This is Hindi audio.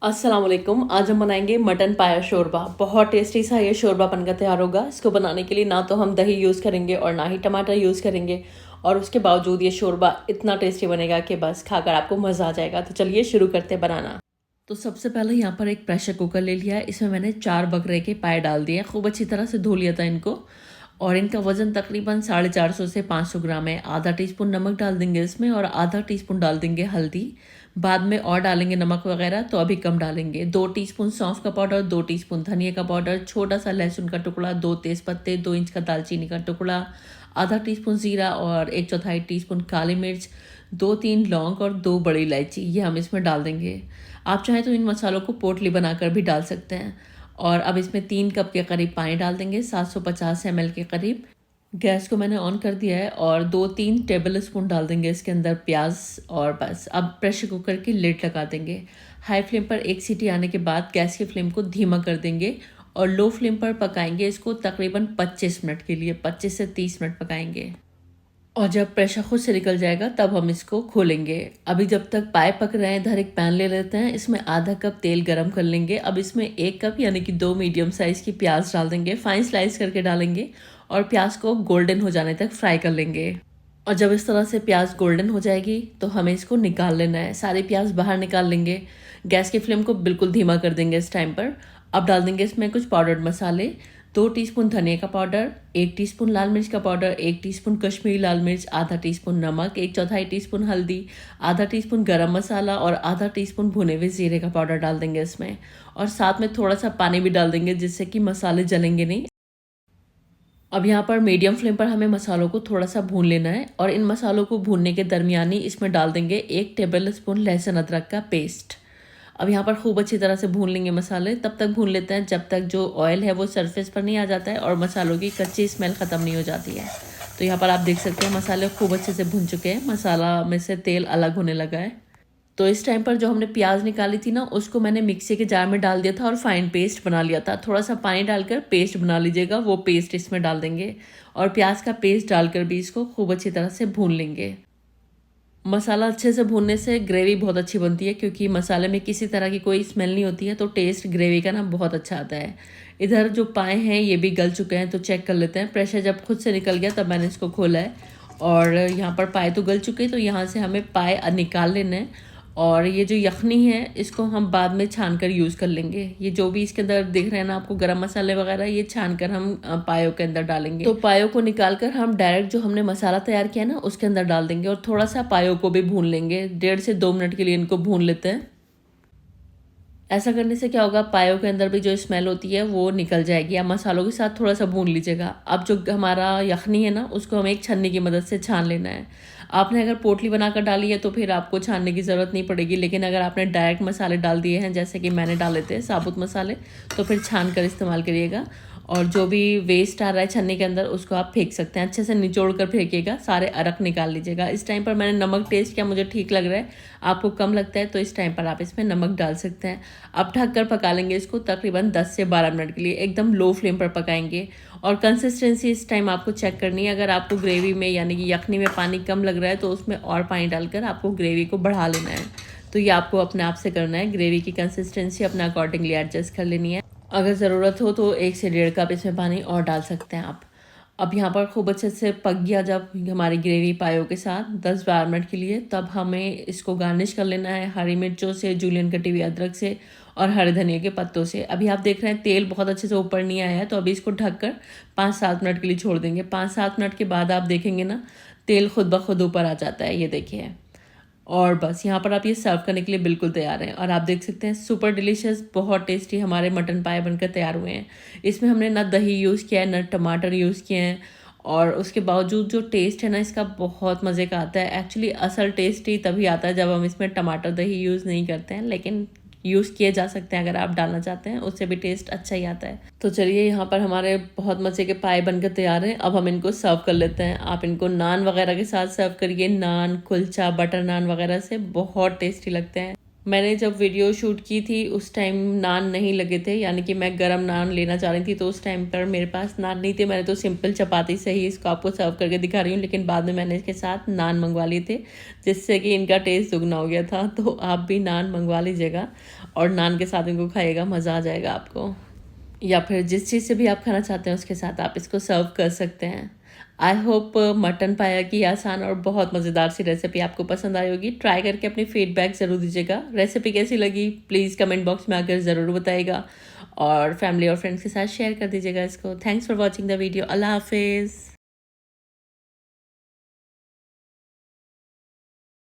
अस्सलाम वालेकुम। आज हम बनाएंगे मटन पाया शोरबा। बहुत टेस्टी सा ये शोरबा बनकर तैयार होगा। इसको बनाने के लिए ना तो हम दही यूज़ करेंगे और ना ही टमाटर यूज़ करेंगे, और उसके बावजूद ये शोरबा इतना टेस्टी बनेगा कि बस खाकर आपको मज़ा आ जाएगा। तो चलिए शुरू करते हैं बनाना। तो सबसे पहले यहाँ पर एक प्रेशर कुकर ले लिया है। इसमें मैंने 4 बकरे के पाए डाल दिए। खूब अच्छी तरह से धो लिया था इनको, और इनका वज़न तकरीबन 450 से 500 ग्राम है। आधा टीस्पून नमक डाल देंगे इसमें, और आधा टीस्पून डाल देंगे हल्दी। बाद में और डालेंगे नमक वगैरह, तो अभी कम डालेंगे। 2 टीस्पून सौंफ का पाउडर, 2 टीस्पून धनिया का पाउडर, छोटा सा लहसुन का टुकड़ा, 2 तेज़पत्ते, 2 इंच का दालचीनी का टुकड़ा, आधा टीस्पून ज़ीरा और 1/4 टीस्पून काली मिर्च, 2-3 लौंग और 2 बड़ी इलायची, ये हम इसमें डाल देंगे। आप चाहें तो इन मसालों को पोटली बनाकर भी डाल सकते हैं। और अब इसमें 3 कप के करीब पानी डाल देंगे, 750 ml के करीब। गैस को मैंने ऑन कर दिया है, और 2-3 टेबल स्पून डाल देंगे इसके अंदर प्याज, और बस अब प्रेशर कुकर की लिड लगा देंगे। हाई फ्लेम पर एक सीटी आने के बाद गैस की फ्लेम को धीमा कर देंगे, और लो फ्लेम पर पकाएंगे इसको तकरीबन 25 मिनट के लिए। 25 से 30 मिनट पकाएंगे, और जब प्रेशर खुद से निकल जाएगा तब हम इसको खोलेंगे। अभी जब तक पाए पक रहे हैं, इधर एक पैन ले लेते हैं। इसमें आधा कप तेल गरम कर लेंगे। अब इसमें 1 कप यानी कि 2 मीडियम साइज़ की प्याज डाल देंगे। फाइन स्लाइस करके डालेंगे, और प्याज को गोल्डन हो जाने तक फ्राई कर लेंगे। और जब इस तरह से प्याज गोल्डन हो जाएगी तो हमें इसको निकाल लेना है। सारी प्याज बाहर निकाल लेंगे। गैस की फ्लेम को बिल्कुल धीमा कर देंगे इस टाइम पर। अब डाल देंगे इसमें कुछ पाउडर्ड मसाले। 2 टीस्पून धनिया का पाउडर, 1 टीस्पून लाल मिर्च का पाउडर, 1 टीस्पून कश्मीरी लाल मिर्च, आधा टीस्पून नमक, 1/4 टीस्पून हल्दी, आधा टीस्पून गरम मसाला और आधा टीस्पून भुने हुए जीरे का पाउडर डाल देंगे इसमें। और साथ में थोड़ा सा पानी भी डाल देंगे, जिससे कि मसाले जलेंगे नहीं। अब यहाँ पर मीडियम फ्लेम पर हमें मसालों को थोड़ा सा भून लेना है, और इन मसालों को भूनने के दरमियान ही इसमें डाल देंगे 1 टेबल स्पून लहसुन अदरक का पेस्ट। अब यहाँ पर खूब अच्छी तरह से भून लेंगे मसाले। तब तक भून लेते हैं जब तक जो ऑयल है वो सरफेस पर नहीं आ जाता है और मसालों की कच्ची स्मेल ख़त्म नहीं हो जाती है। तो यहाँ पर आप देख सकते हैं मसाले खूब अच्छे से भून चुके हैं। मसाला में से तेल अलग होने लगा है। तो इस टाइम पर जो हमने प्याज निकाली थी ना, उसको मैंने मिक्सी के जार में डाल दिया था और फाइन पेस्ट बना लिया था। थोड़ा सा पानी डालकर पेस्ट बना लीजिएगा, वो पेस्ट इसमें डाल देंगे, और प्याज का पेस्ट डालकर भी इसको खूब अच्छी तरह से भून लेंगे। मसाला अच्छे से भूनने से ग्रेवी बहुत अच्छी बनती है, क्योंकि मसाले में किसी तरह की कोई स्मेल नहीं होती है, तो टेस्ट ग्रेवी का ना बहुत अच्छा आता है। इधर जो पाए हैं ये भी गल चुके हैं, तो चेक कर लेते हैं। प्रेशर जब खुद से निकल गया तब मैंने इसको खोला है, और यहाँ पर पाए तो गल चुके हैं, तो यहाँ से हमें पाए निकाल लेना है। और ये जो यखनी है इसको हम बाद में छान कर यूज़ कर लेंगे। ये जो भी इसके अंदर दिख रहे हैं ना आपको गरम मसाले वगैरह, ये छान कर हम पायों के अंदर डालेंगे। तो पायों को निकाल कर हम डायरेक्ट जो हमने मसाला तैयार किया ना उसके अंदर डाल देंगे, और थोड़ा सा पायों को भी भून लेंगे। 1.5 से 2 मिनट के लिए इनको भून लेते हैं। ऐसा करने से क्या होगा, पायों के अंदर भी जो स्मेल होती है वो निकल जाएगी। आप मसालों के साथ थोड़ा सा भून लीजिएगा। अब जो हमारा यखनी है ना, उसको हमें एक छन्नी की मदद से छान लेना है। आपने अगर पोटली बनाकर डाली है तो फिर आपको छानने की ज़रूरत नहीं पड़ेगी, लेकिन अगर आपने डायरेक्ट मसाले डाल दिए हैं जैसे कि मैंने डाले थे साबुत मसाले, तो फिर छान कर इस्तेमाल करिएगा। और जो भी वेस्ट आ रहा है छन्नी के अंदर उसको आप फेंक सकते हैं। अच्छे से निचोड़ कर फेंकिएगा, सारे अरक निकाल लीजिएगा। इस टाइम पर मैंने नमक टेस्ट किया, मुझे ठीक लग रहा है। आपको कम लगता है तो इस टाइम पर आप इसमें नमक डाल सकते हैं। अब ढक कर पका लेंगे इसको तकरीबन 10 से 12 मिनट के लिए। एकदम लो फ्लेम पर पकाएंगे, और कंसिस्टेंसी इस टाइम आपको चेक करनी है। अगर आपको ग्रेवी में यानी कि यखनी में पानी कम लग रहा है तो उसमें और पानी डालकर आपको ग्रेवी को बढ़ा लेना है। तो ये आपको अपने आप से करना है। ग्रेवी की कंसिस्टेंसी अपने अकॉर्डिंगली एडजस्ट कर लेनी है। अगर ज़रूरत हो तो 1 से 1.5 कप इसमें पानी और डाल सकते हैं आप। अब यहाँ पर खूब अच्छे से पक गया जब हमारी ग्रेवी पायों के साथ 10-12 मिनट के लिए, तब हमें इसको गार्निश कर लेना है हरी मिर्चों से, जूलियन कटी हुई अदरक से और हरे धनिया के पत्तों से। अभी आप देख रहे हैं तेल बहुत अच्छे से ऊपर नहीं आया है, तो अभी इसको ढककर 5-7 मिनट के लिए छोड़ देंगे। 5-7 मिनट के बाद आप देखेंगे ना, तेल खुद ब खुद ऊपर आ जाता है, ये देखिए। और बस यहाँ पर आप ये सर्व करने के लिए बिल्कुल तैयार हैं। और आप देख सकते हैं सुपर डिलीशियस, बहुत टेस्टी हमारे मटन पाए बनकर तैयार हुए हैं। इसमें हमने ना दही यूज़ किया है ना टमाटर यूज़ किए हैं, और उसके बावजूद जो टेस्ट है ना इसका बहुत मज़े का आता है। एक्चुअली असल टेस्ट ही तभी आता है जब हम इसमें टमाटर दही यूज़ नहीं करते हैं, लेकिन यूज़ किए जा सकते हैं अगर आप डालना चाहते हैं, उससे भी टेस्ट अच्छा ही आता है। तो चलिए, यहाँ पर हमारे बहुत मज़े के पाए बनकर तैयार हैं। अब हम इनको सर्व कर लेते हैं। आप इनको नान वगैरह के साथ सर्व करिए, नान, कुलचा, बटर नान वगैरह से बहुत टेस्टी लगते हैं। मैंने जब वीडियो शूट की थी उस टाइम नान नहीं लगे थे, यानी कि मैं गरम नान लेना चाह रही थी, तो उस टाइम पर मेरे पास नान नहीं थे। मैंने तो सिंपल चपाती से ही इसको आपको सर्व करके दिखा रही हूँ, लेकिन बाद में मैंने इसके साथ नान मंगवा लिए थे, जिससे कि इनका टेस्ट दुगना हो गया था। तो आप भी नान मंगवा लीजिएगा। और नान के साथ इनको खाइएगा, मज़ा आ जाएगा आपको। या फिर जिस चीज़ से भी आप खाना चाहते हैं उसके साथ आप इसको सर्व कर सकते हैं। आई होप मटन पाया की आसान और बहुत मज़ेदार सी रेसिपी आपको पसंद आई होगी। ट्राई करके अपनी फीडबैक ज़रूर दीजिएगा। रेसिपी कैसी लगी प्लीज़ कमेंट बॉक्स में आकर ज़रूर बताइएगा, और फैमिली और फ्रेंड्स के साथ शेयर कर दीजिएगा इसको। Thanks for watching the video. अल्लाह हाफिज़।